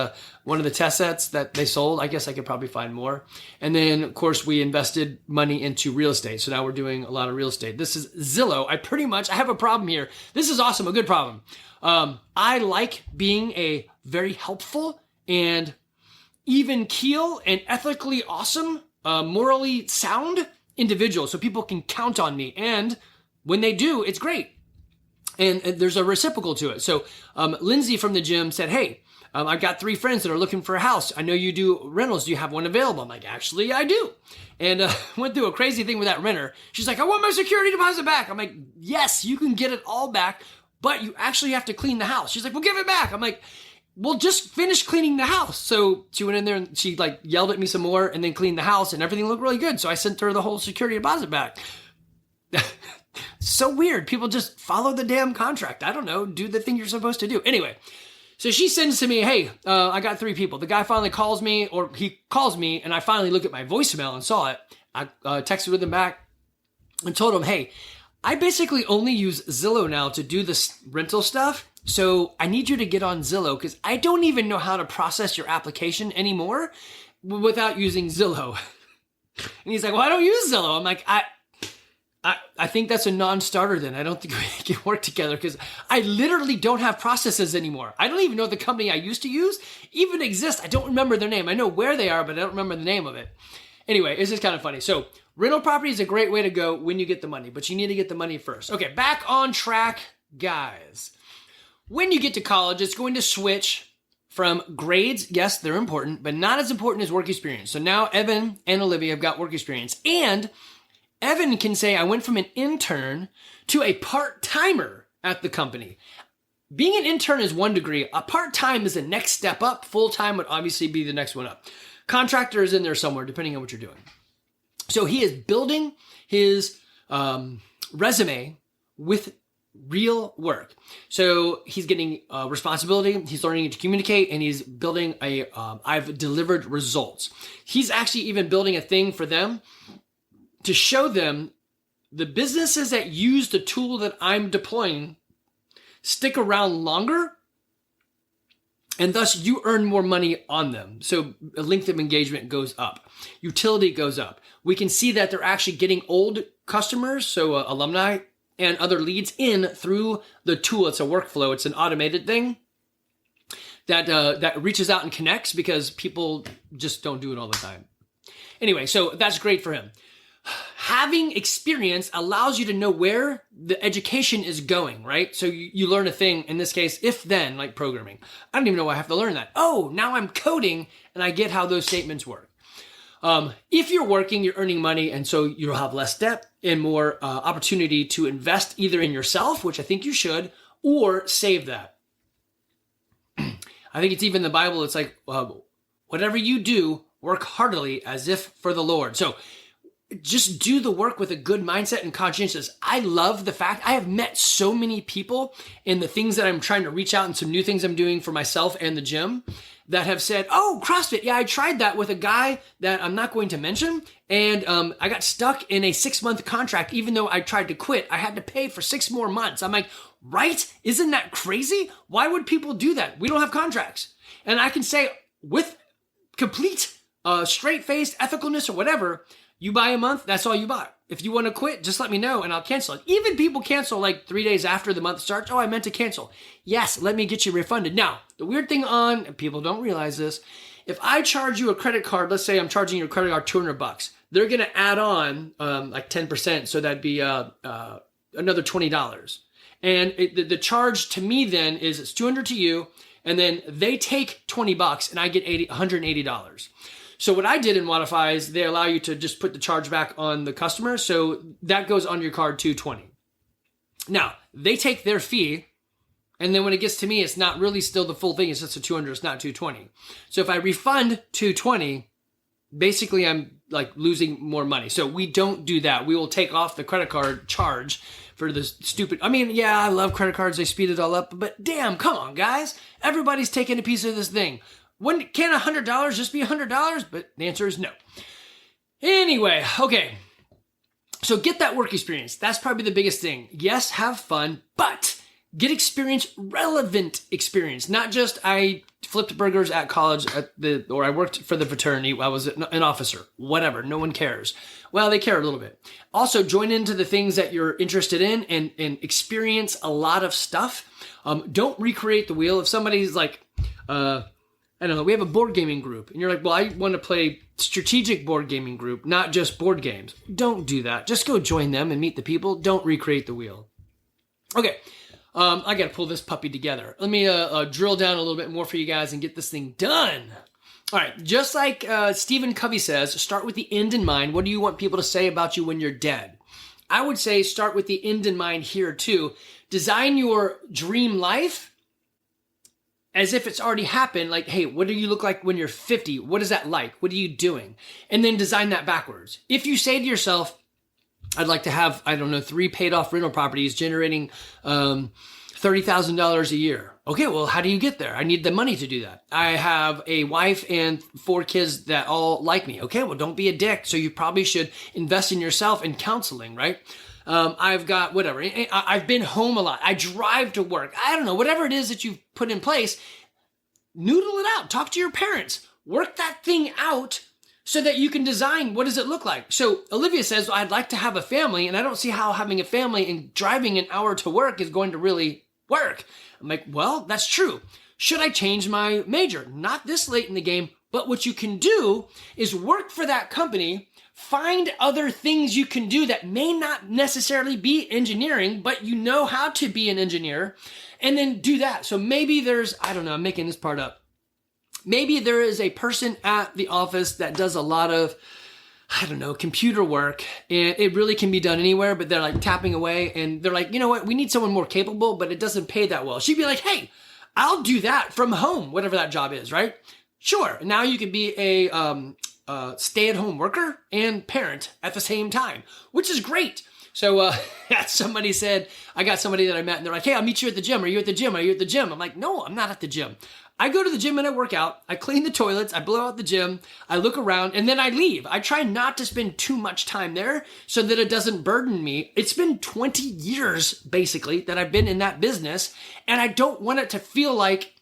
one of the test sets that they sold. I guess I could probably find more. And then, of course, we invested money into real estate. So now we're doing a lot of real estate. This is Zillow. I have a problem here. This is awesome, a good problem. I like being a very helpful and even keel and ethically awesome, morally sound individual, so people can count on me. And when they do, it's great. And there's a reciprocal to it. So Lindsay from the gym said, hey, I've got 3 friends that are looking for a house. I know you do rentals. Do you have one available? I'm like, actually, I do. And went through a crazy thing with that renter. She's like, I want my security deposit back. I'm like, yes, you can get it all back, but you actually have to clean the house. She's like, well, give it back. I'm like, well, just finish cleaning the house. So she went in there and she like yelled at me some more and then cleaned the house and everything looked really good. So I sent her the whole security deposit back. So weird. People just follow the damn contract. I don't know. Do the thing you're supposed to do. Anyway, so she sends to me, hey, I got 3 people. The guy finally calls me, or he calls me, and I finally look at my voicemail and saw it. I texted with him back and told him, hey, I basically only use Zillow now to do this rental stuff. So I need you to get on Zillow because I don't even know how to process your application anymore without using Zillow. And he's like, well, I don't use Zillow. I'm like, I think that's a non-starter then. I don't think we can work together because I literally don't have processes anymore. I don't even know the company I used to use even exists. I don't remember their name. I know where they are, but I don't remember the name of it. Anyway, it's just kind of funny. So rental property is a great way to go when you get the money, but you need to get the money first. Okay, back on track, guys. When you get to college, it's going to switch from grades. Yes, they're important, but not as important as work experience. So now Evan and Olivia have got work experience. And Evan can say, I went from an intern to a part-timer at the company. Being an intern is 1 degree. A part-time is the next step up. Full-time would obviously be the next one up. Contractor is in there somewhere, depending on what you're doing. So he is building his resume with real work. So he's getting responsibility, he's learning to communicate, and he's building I've delivered results. He's actually even building a thing for them to show them the businesses that use the tool that I'm deploying stick around longer, and thus you earn more money on them. So length of engagement goes up. Utility goes up. We can see that they're actually getting old customers, so alumni and other leads in through the tool. It's a workflow. It's an automated thing that reaches out and connects because people just don't do it all the time. Anyway, so that's great for him. Having experience allows you to know where the education is going, right? So you learn a thing, in this case, if then, like programming. I don't even know why I have to learn that. Oh, now I'm coding and I get how those statements work. If you're working, you're earning money, and so you'll have less debt and more opportunity to invest either in yourself, which I think you should, or save that. I think it's even in the Bible, it's like, whatever you do, work heartily as if for the Lord. So just do the work with a good mindset and conscientious. I love the fact I have met so many people in the things that I'm trying to reach out and some new things I'm doing for myself and the gym that have said, oh, CrossFit. Yeah, I tried that with a guy that I'm not going to mention. And I got stuck in a 6-month contract. Even though I tried to quit, I had to pay for 6 more months. I'm like, right? Isn't that crazy? Why would people do that? We don't have contracts. And I can say with complete straight-faced ethicalness or whatever, you buy a month, that's all you buy. If you want to quit, just let me know and I'll cancel it. Even people cancel like 3 days after the month starts. Oh, I meant to cancel. Yes, let me get you refunded. Now, the weird thing and people don't realize this, if I charge you a credit card, let's say I'm charging your credit card $200, they're going to add on like 10%. So that'd be another $20. And the charge to me then is it's $200 to you, and then they take $20 and I get $180. So what I did in Modify is they allow you to just put the charge back on the customer. So that goes on your card $220. Now, they take their fee, and then when it gets to me, it's not really still the full thing. It's just a $200, it's not $220. So if I refund $220, basically I'm like losing more money. So we don't do that. We will take off the credit card charge for the stupid. I mean, yeah, I love credit cards. They speed it all up. But damn, come on, guys. Everybody's taking a piece of this thing. When can $100 just be $100? But the answer is no. Anyway, okay. So get that work experience. That's probably the biggest thing. Yes, have fun, but get experience, relevant experience. Not just I flipped burgers at college or I worked for the fraternity. I was an officer. Whatever. No one cares. Well, they care a little bit. Also, join into the things that you're interested in and experience a lot of stuff. Don't recreate the wheel. If somebody's like, I don't know, we have a board gaming group. And you're like, well, I want to play strategic board gaming group, not just board games. Don't do that. Just go join them and meet the people. Don't recreate the wheel. Okay, I got to pull this puppy together. Let me drill down a little bit more for you guys and get this thing done. All right, just like Stephen Covey says, start with the end in mind. What do you want people to say about you when you're dead? I would say start with the end in mind here too. Design your dream life as if it's already happened. Like, hey, what do you look like when you're 50? What is that like? What are you doing? And then design that backwards. If you say to yourself, I'd like to have, 3 paid off rental properties generating $30,000 a year. Okay, well, how do you get there? I need the money to do that. I have a wife and 4 kids that all like me. Okay, well, don't be a dick. So you probably should invest in yourself in counseling, right? I've got whatever. I've been home a lot. I drive to work. I don't know, whatever it is that you've put in place, noodle it out. Talk to your parents. Work that thing out so that you can design what does it look like. So Olivia says, I'd like to have a family, and I don't see how having a family and driving an hour to work is going to really work. I'm like, well, that's true. Should I change my major? Not this late in the game, but what you can do is work for that company. Find other things you can do that may not necessarily be engineering, but you know how to be an engineer, and then do that. So maybe there's, I'm making this part up. Maybe there is a person at the office that does a lot of, I don't know, computer work, and it really can be done anywhere, but they're like tapping away and they're like, you know what, we need someone more capable, but it doesn't pay that well. She'd be like, hey, I'll do that from home, whatever that job is, right? Sure. Now you can be a stay-at-home worker and parent at the same time, which is great. So somebody said, I got somebody that I met and they're like, hey, I'll meet you at the gym. Are you at the gym? Are you at the gym? I'm like, no, I'm not at the gym. I go to the gym and I work out. I clean the toilets. I blow out the gym. I look around and then I leave. I try not to spend too much time there so that it doesn't burden me. It's been 20 years basically that I've been in that business, and I don't want it to feel like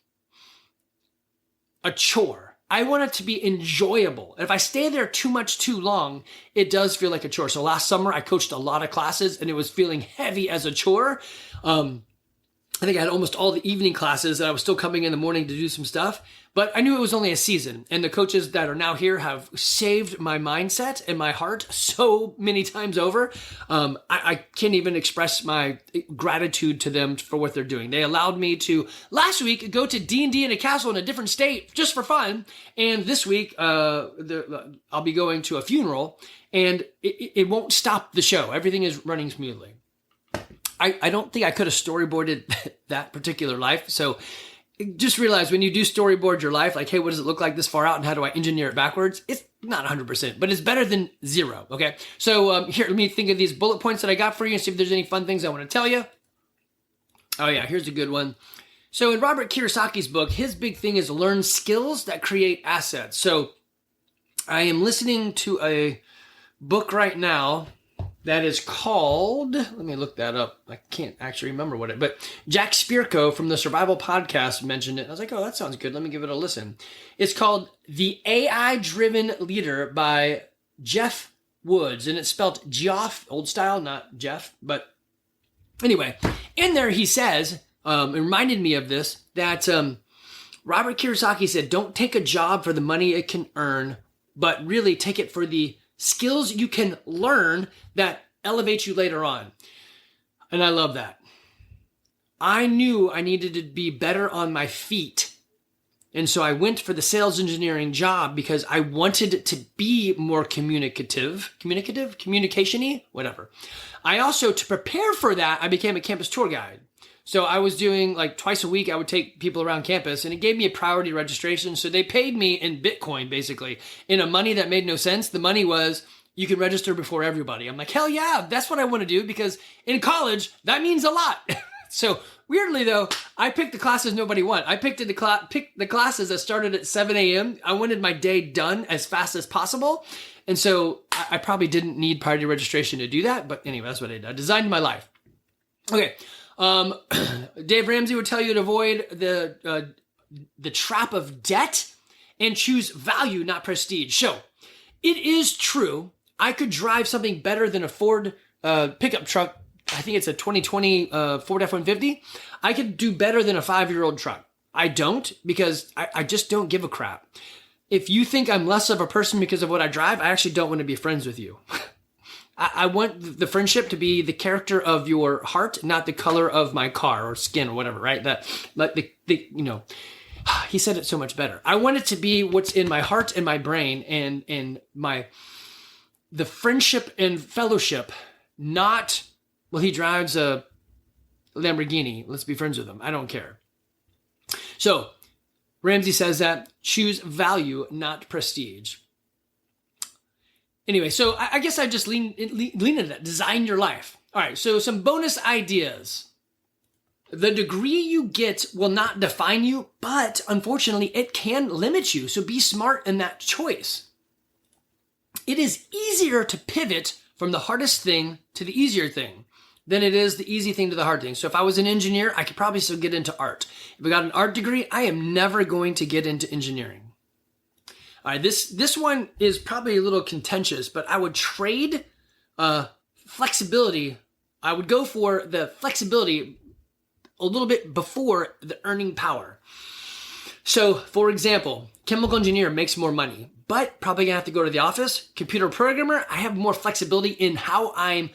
a chore. I want it to be enjoyable. And if I stay there too much too long, it does feel like a chore. So last summer I coached a lot of classes and it was feeling heavy as a chore. I think I had almost all the evening classes and I was still coming in the morning to do some stuff, but I knew it was only a season. And the coaches that are now here have saved my mindset and my heart so many times over. I can't even express my gratitude to them for what they're doing. They allowed me to, last week, go to D&D in a castle in a different state just for fun. And this week, I'll be going to a funeral, and it won't stop the show. Everything is running smoothly. I don't think I could have storyboarded that particular life. So just realize when you do storyboard your life, like, hey, what does it look like this far out and how do I engineer it backwards? It's not 100%, but it's better than zero, okay? So here, let me think of these bullet points that I got for you and see if there's any fun things I want to tell you. Oh yeah, here's a good one. So in Robert Kiyosaki's book, his big thing is learn skills that create assets. So I am listening to a book right now that is called, let me look that up. I can't actually remember what but Jack Spirko from the Survival Podcast mentioned it. I was like, oh, that sounds good. Let me give it a listen. It's called The AI-Driven Leader by Jeff Woods, and it's spelled Geoff, old style, not Jeff. But anyway, in there he says, it reminded me of this, that Robert Kiyosaki said, don't take a job for the money it can earn, but really take it for the skills you can learn that elevate you later on. And I love that. I knew I needed to be better on my feet. And so I went for the sales engineering job because I wanted to be more communication-y, whatever. I also, to prepare for that, I became a campus tour guide. So I was doing like twice a week, I would take people around campus, and it gave me a priority registration. So they paid me in Bitcoin, basically, in a money that made no sense. The money was, you can register before everybody. I'm like, hell yeah, that's what I want to do, because in college, that means a lot. So weirdly though, I picked the classes nobody went. I picked the classes that started at 7 a.m. I wanted my day done as fast as possible. And so I probably didn't need priority registration to do that. But anyway, that's what I did. I designed my life. Okay. Dave Ramsey would tell you to avoid the trap of debt and choose value, not prestige. So it is true. I could drive something better than a Ford pickup truck. I think it's a 2020 Ford F-150. I could do better than a 5-year-old truck. I don't, because I just don't give a crap. If you think I'm less of a person because of what I drive, I actually don't want to be friends with you. I want the friendship to be the character of your heart, not the color of my car or skin or whatever, right? That, like he said it so much better. I want it to be what's in my heart and my brain and the friendship and fellowship, not, well, he drives a Lamborghini, let's be friends with him. I don't care. So Ramsey says that choose value, not prestige. Anyway, so I guess I just lean into that. Design your life. All right, so some bonus ideas. The degree you get will not define you, but unfortunately, it can limit you. So be smart in that choice. It is easier to pivot from the hardest thing to the easier thing than it is the easy thing to the hard thing. So if I was an engineer, I could probably still get into art. If I got an art degree, I am never going to get into engineering. All right, this one is probably a little contentious, but I would trade flexibility. I would go for the flexibility a little bit before the earning power. So, for example, chemical engineer makes more money, but probably gonna have to go to the office. Computer programmer, I have more flexibility in how I'm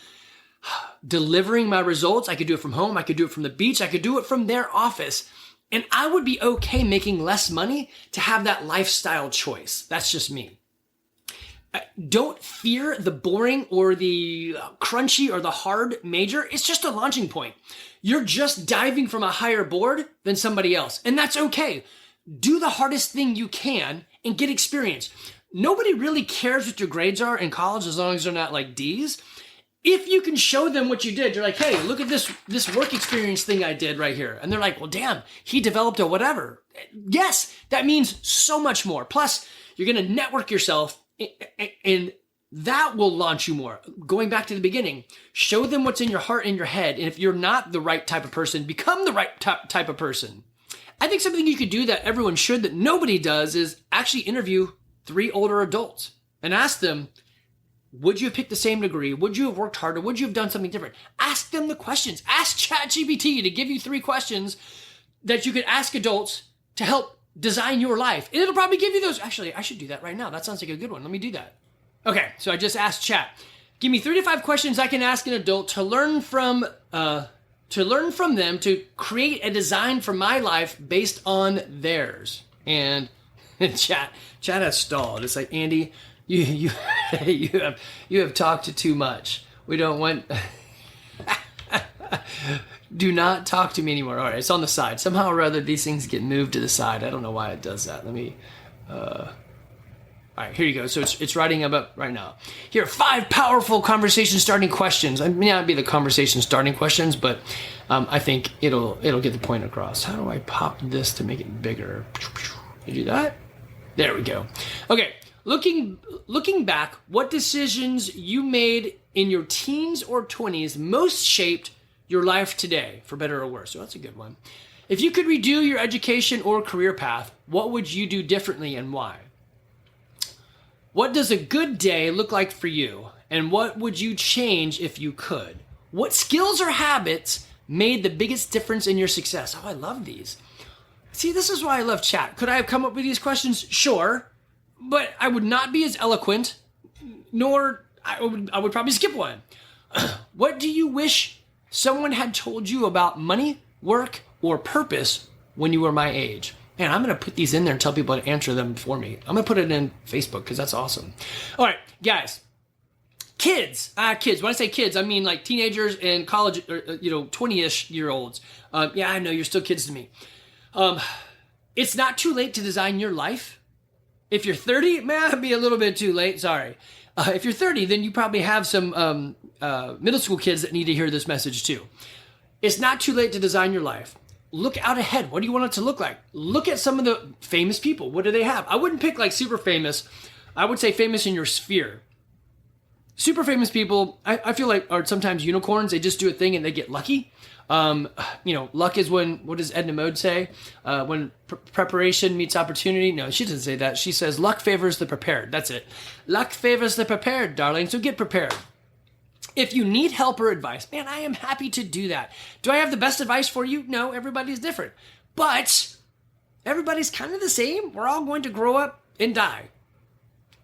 delivering my results. I could do it from home. I could do it from the beach. I could do it from their office. And I would be okay making less money to have that lifestyle choice. That's just me. Don't fear the boring or the crunchy or the hard major. It's just a launching point. You're just diving from a higher board than somebody else. And that's okay. Do the hardest thing you can and get experience. Nobody really cares what your grades are in college as long as they're not like D's. If you can show them what you did, you're like, hey, look at this work experience thing I did right here. And they're like, well, damn, he developed a whatever. Yes, that means so much more. Plus, you're going to network yourself and that will launch you more. Going back to the beginning, show them what's in your heart and your head. And if you're not the right type of person, become the right type of person. I think something you could do that everyone should that nobody does is actually interview 3 older adults and ask them, would you have picked the same degree? Would you have worked harder? Would you have done something different? Ask them the questions. Ask ChatGPT to give you 3 questions that you could ask adults to help design your life. And it'll probably give you those. Actually, I should do that right now. That sounds like a good one. Let me do that. Okay, so I just asked Chat. Give me 3 to 5 questions I can ask an adult to learn from them to create a design for my life based on theirs. And Chat has stalled. It's like, Andy, you have talked too much. We don't want. Do not talk to me anymore. All right, it's on the side. Somehow or other, these things get moved to the side. I don't know why it does that. Let me. All right, here you go. So it's writing about right now. Here are 5 powerful conversation starting questions. I may not be the conversation starting questions, but I think it'll get the point across. How do I pop this to make it bigger? You do that? There we go. Okay. Looking back, what decisions you made in your teens or 20s most shaped your life today, for better or worse? So that's a good one. If you could redo your education or career path, what would you do differently and why? What does a good day look like for you? And what would you change if you could? What skills or habits made the biggest difference in your success? Oh, I love these. See, this is why I love Chat. Could I have come up with these questions? Sure. But I would not be as eloquent, nor I would probably skip one. What do you wish someone had told you about money, work, or purpose when you were my age? Man, I'm going to put these in there and tell people to answer them for me. I'm going to put it in Facebook because that's awesome. All right, guys. Kids. When I say kids, I mean like teenagers and college, or, 20-ish year olds. Yeah, I know you're still kids to me. It's not too late to design your life. If you're 30, it'd be a little bit too late. Sorry. If you're 30, then you probably have some middle school kids that need to hear this message too. It's not too late to design your life. Look out ahead. What do you want it to look like? Look at some of the famous people. What do they have? I wouldn't pick like super famous. I would say famous in your sphere. Super famous people, I feel like, are sometimes unicorns. They just do a thing and they get lucky. Luck is when, what does Edna Mode say? When preparation meets opportunity. No, she doesn't say that. She says luck favors the prepared. That's it. Luck favors the prepared, darling. So get prepared. If you need help or advice, man, I am happy to do that. Do I have the best advice for you? No, everybody's different. But everybody's kind of the same. We're all going to grow up and die.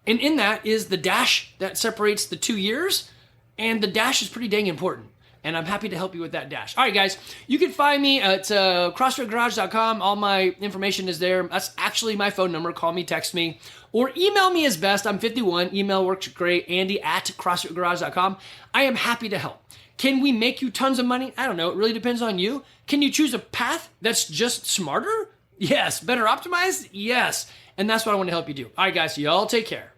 And in that is the dash that separates the 2 years. And the dash is pretty dang important. And I'm happy to help you with that dash. All right, guys, you can find me at crossroadgarage.com. All my information is there. That's actually my phone number. Call me, text me, or email me is best. I'm 51. Email works great. Andy@crossroadgarage.com. I am happy to help. Can we make you tons of money? I don't know. It really depends on you. Can you choose a path that's just smarter? Yes. Better optimized? Yes. And that's what I want to help you do. All right, guys, y'all take care.